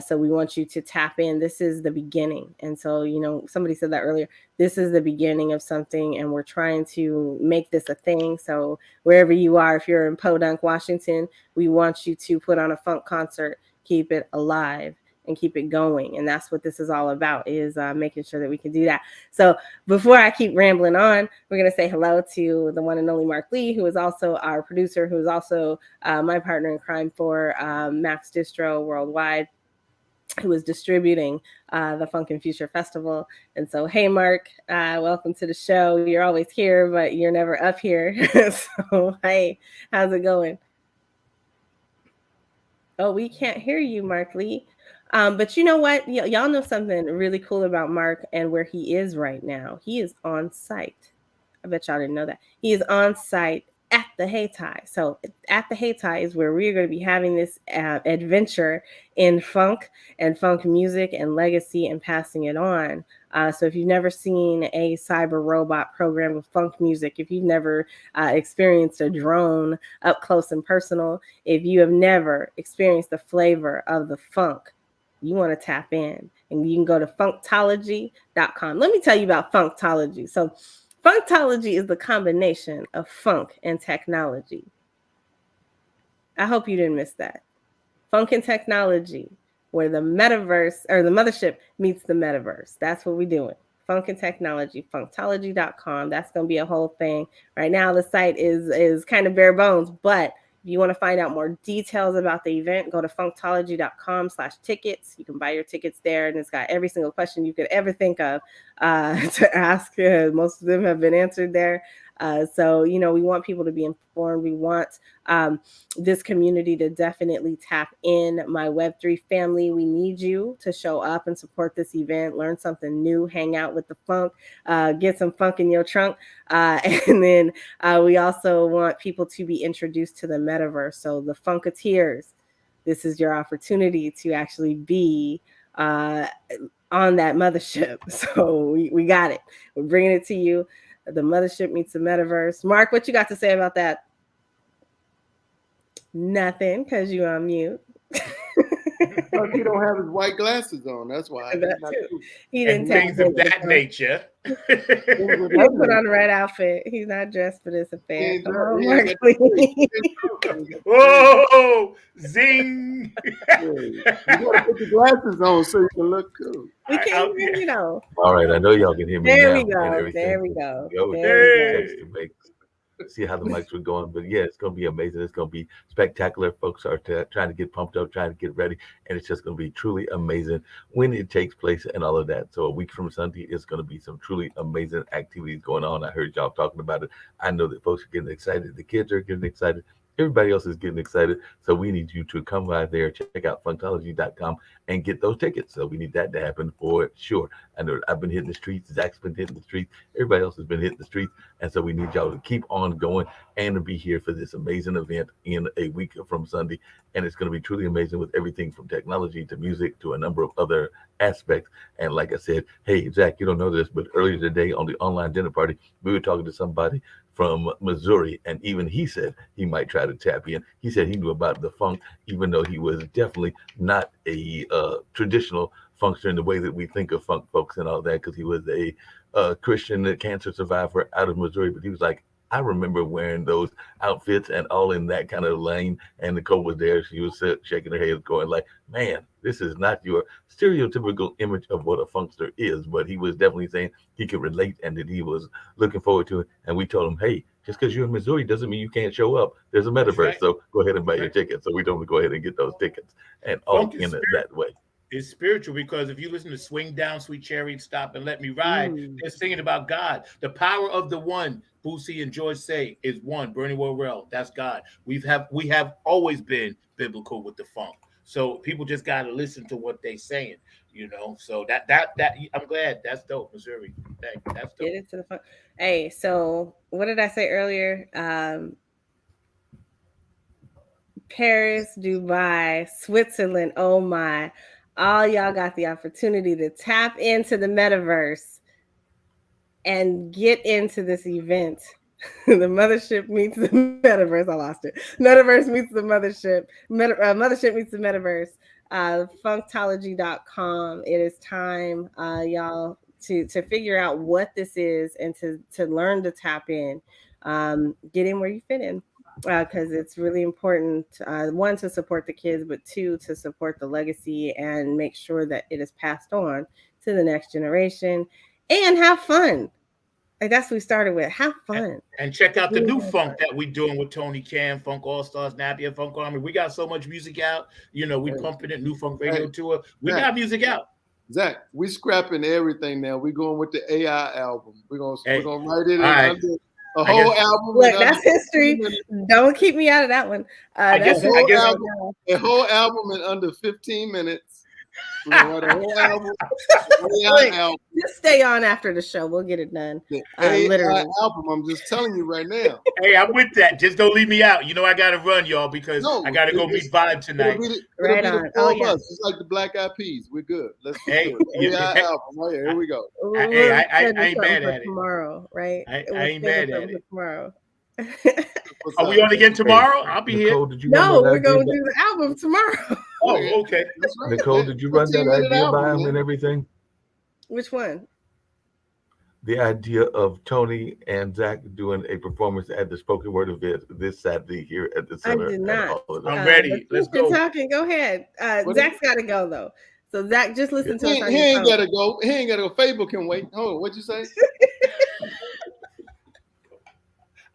So we want you to tap in. This is the beginning. And so, somebody said that earlier, this is the beginning of something, and we're trying to make this a thing. So wherever you are, if you're in Podunk, Washington, we want you to put on a funk concert, keep it alive. and keep it going. And that's what this is all about, is making sure that we can do that. So before I keep rambling on, we're going to say hello to the one and only Mark Lee, who is also our producer, who is also my partner in crime for Max Distro Worldwide, who is distributing the Funk and Future Festival. And so, hey, Mark, welcome to the show. You're always here, but you're never up here. So, hey, how's it going? Oh, we can't hear you, Mark Lee. But you know what? Y'all know something really cool about Mark and where he is right now. He is on site. I bet y'all didn't know that. He is on site at the Hayti. So at the Hayti is where we're going to be having this adventure in funk and funk music and legacy and passing it on. So if you've never seen a cyber robot program with funk music, if you've never experienced a drone up close and personal, if you have never experienced the flavor of the funk, you want to tap in, and you can go to funktology.com. Let me tell you about Funktology. So Funktology is the combination of funk and technology. I hope you didn't miss that. Funk and technology, where the metaverse or the mothership meets the metaverse. That's what we're doing. Funk and technology, funktology.com. That's going to be a whole thing. Right now, the site is kind of bare bones, but if you want to find out more details about the event, go to funktology.com/tickets. You can buy your tickets there, and it's got every single question you could ever think of to ask. Most of them have been answered there. So, we want people to be informed. We want this community to definitely tap in. My Web3 family, we need you to show up and support this event, learn something new, hang out with the funk, get some funk in your trunk. And then we also want people to be introduced to the metaverse. So the Funketeers, this is your opportunity to actually be on that mothership. So we got it. We're bringing it to you. The mothership meets the metaverse. Mark, what you got to say about that? Nothing, because you on mute. Because he don't have his white glasses on. That's why. He didn't take things of that nature. He put on the right outfit. He's not dressed for this affair. Come on, Mark. Whoa! Zing! You gotta put the glasses on so you can look cool. We can't hear you though. All right, I know y'all can hear me there now. We go. There we go. See how the mics were going, but yeah, it's going to be amazing. It's going to be spectacular. Folks are trying to get pumped up, trying to get ready, and it's just going to be truly amazing when it takes place and all of that. So a week from Sunday, it's going to be some truly amazing activities going on. I heard y'all talking about it. I know that folks are getting excited. The kids are getting excited. Everybody else is getting excited. So we need you to come by there, check out funktology.com and get those tickets. So we need that to happen for sure. I know I've been hitting the streets. Zach's been hitting the streets. Everybody else has been hitting the streets. And so we need y'all to keep on going and to be here for this amazing event in a week from Sunday. And it's going to be truly amazing with everything from technology to music to a number of other aspects. And like I said, hey, Zach, you don't know this, but earlier today on the online dinner party, we were talking to somebody from Missouri, and even he said he might try to tap in. He said he knew about the funk, even though he was definitely not a traditional funkster in the way that we think of funk folks and all that, because he was a Christian cancer survivor out of Missouri. But he was like, I remember wearing those outfits and all in that kind of lane. And NiKole was there. She was shaking her head going like, man, this is not your stereotypical image of what a funkster is. But he was definitely saying he could relate and that he was looking forward to it. And we told him, hey, just because you're in Missouri doesn't mean you can't show up. There's a metaverse. Right. So go ahead and buy your tickets. So we told him to go ahead and get those tickets and all in it that way. It's spiritual, because if you listen to Swing Down, Sweet Chariot, Stop and Let Me Ride, they're singing about God. The power of the one, Boosie and George say, is one. Bernie Worrell, that's God. We have always been biblical with the funk. So people just got to listen to what they're saying, So that I'm glad. That's dope, Missouri. That's dope. Get into the funk. Hey, so what did I say earlier? Paris, Dubai, Switzerland. Oh my. All y'all got the opportunity to tap into the metaverse and get into this event. The mothership meets the metaverse. I lost it. Metaverse meets the mothership. Mothership meets the metaverse. Funktology.com. It is time, y'all, to figure out what this is and to learn to tap in. Get in where you fit in. because it's really important, one, to support the kids, but two, to support the legacy and make sure that it is passed on to the next generation and have fun. Like that's what we started with. Have fun. And check out the new funk that we're doing with Tony Cam, Funk All Stars, Nappy, and Funk Army. We got so much music out. We pumping it, New Funk Radio Tour. We got music out. Zach, we scrapping everything now. We going with the AI album. We're gonna write it under a whole album. Look, that's history. Don't keep me out of that one. A whole album in under 15 minutes. We're gonna write a whole album. Look, just stay on after the show. We'll get it done. Literally album. I'm just telling you right now. Hey, I'm with that. Just don't leave me out. I gotta run, y'all, because I gotta go meet Vibe tonight. Right on. Oh yeah. It's like the Black Eyed Peas. We're good. Let's do it. Album. Right here. Here we go. Hey, I ain't mad at it. Tomorrow, right? I ain't mad at it. Tomorrow. Are we on again tomorrow? I'll be NiKole, here. We're gonna do the album tomorrow. Oh, okay. Right. NiKole, did you run that idea by him and everything? Which one? The idea of Tony and Zach doing a performance at the spoken word event this Saturday here at the center. I did not. I'm ready. Let's go. Talking. Go ahead. Zach's got to go though. So Zach, just listen to us. He ain't got to go. He ain't got to go. Fable can wait. Hold on. What'd you say?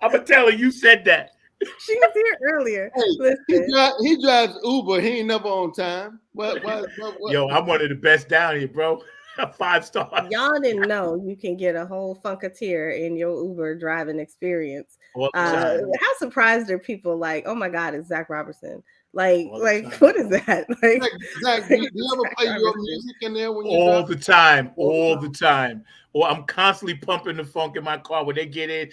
I'm gonna tell her you said that. She was here earlier. Hey, he drives Uber. He ain't never on time. What? Yo, I'm one of the best down here, bro. 5 stars. Y'all didn't know you can get a whole Funketeer in your Uber driving experience. How surprised are people? Like, oh my God, it's Zach Robertson. Like, what is that? Like, Zach, do you ever play your music in there when you all the time? Or I'm constantly pumping the funk in my car when they get in.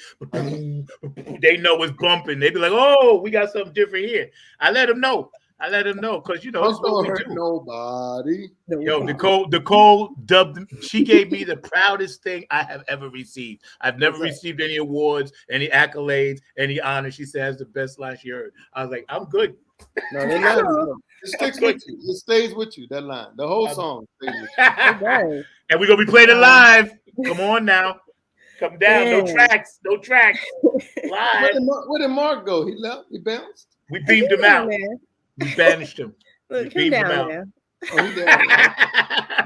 They know it's bumping. They be like, "Oh, we got something different here." I let them know because it's what we do. Nobody. Yo, NiKole dubbed. She gave me the proudest thing I have ever received. I've never received any awards, any accolades, any honor. She says the best line she heard. I was like, I'm good. No, they not. It sticks with you. It stays with you. That line, the whole song stays with you. And we're gonna be playing it live. Come on now, come down. No tracks. Live. Where did Mark go? He left. He bounced. We beamed him out. We banished him. Look, him down there. Oh, he down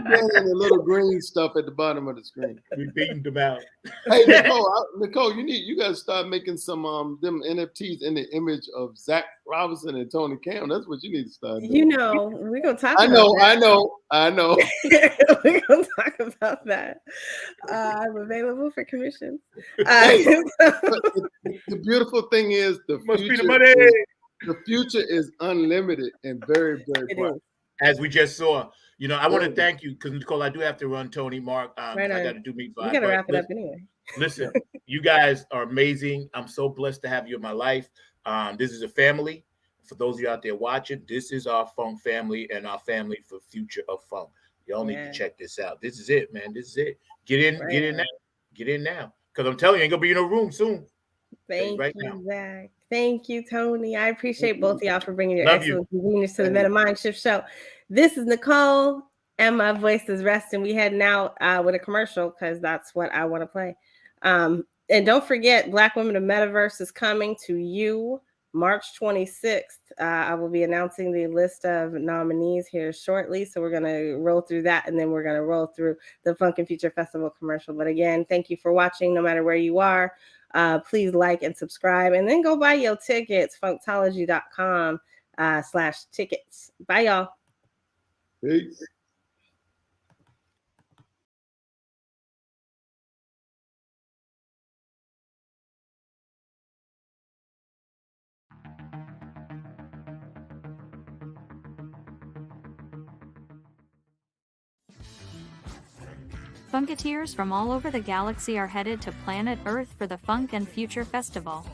in the little green stuff at the bottom of the screen. We beamed him out. Hey, NiKole, you got to start making some them NFTs in the image of Zach Robinson and Tony Cam. That's what you need to start doing. We're gonna talk. I know. We're gonna talk about that. I'm available for commissions. The beautiful thing is the future is unlimited and very, very bright. As we just saw, I want to thank you because NiKole, I do have to run. Tony, Mark, I got to do Meet Vibe. We got to wrap it up anyway. Listen, you guys are amazing. I'm so blessed to have you in my life. This is a family. For those of you out there watching, this is our funk family and our family for future of funk. Y'all need to check this out. This is it, man. This is it. Get in now. Because I'm telling you, ain't gonna be in a room soon. Thank you, Zach. Thank you, Tony. I appreciate both of y'all for bringing your excellent convenience to the Meta Mind Shift Show. This is NiKole, and my voice is resting. We heading out with a commercial because that's what I want to play. And don't forget, Black Women of Metaverse is coming to you March 26th. I will be announcing the list of nominees here shortly. So we're going to roll through that, and then we're going to roll through the Funk and Future Festival commercial. But again, thank you for watching, no matter where you are. Please like and subscribe, and then go buy your tickets, funktology.com/tickets. Bye, y'all. Peace. Funketeers from all over the galaxy are headed to planet Earth for the Funk and Future Festival,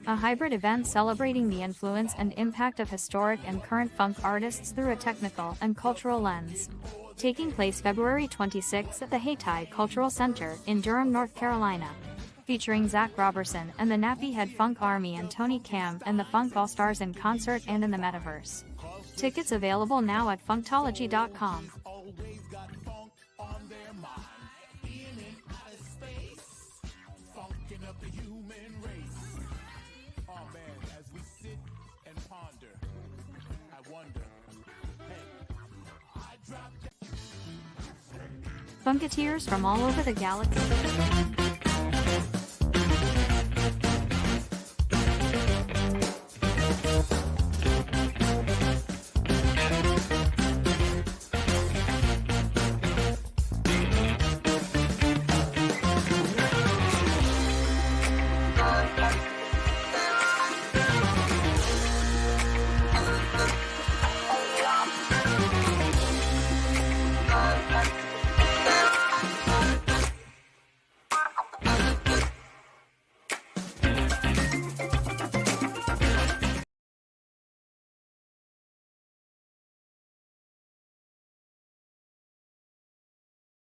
a hybrid event celebrating the influence and impact of historic and current funk artists through a technical and cultural lens. Taking place February 26 at the Hayti Cultural Center in Durham, North Carolina. Featuring Zach Robertson and the Nappy Head Funk Army and Tony Cam and the Funk All-Stars in concert and in the Metaverse. Tickets available now at funktology.com. Up the human race. Oh man, as we Funketeers from all over the galaxy.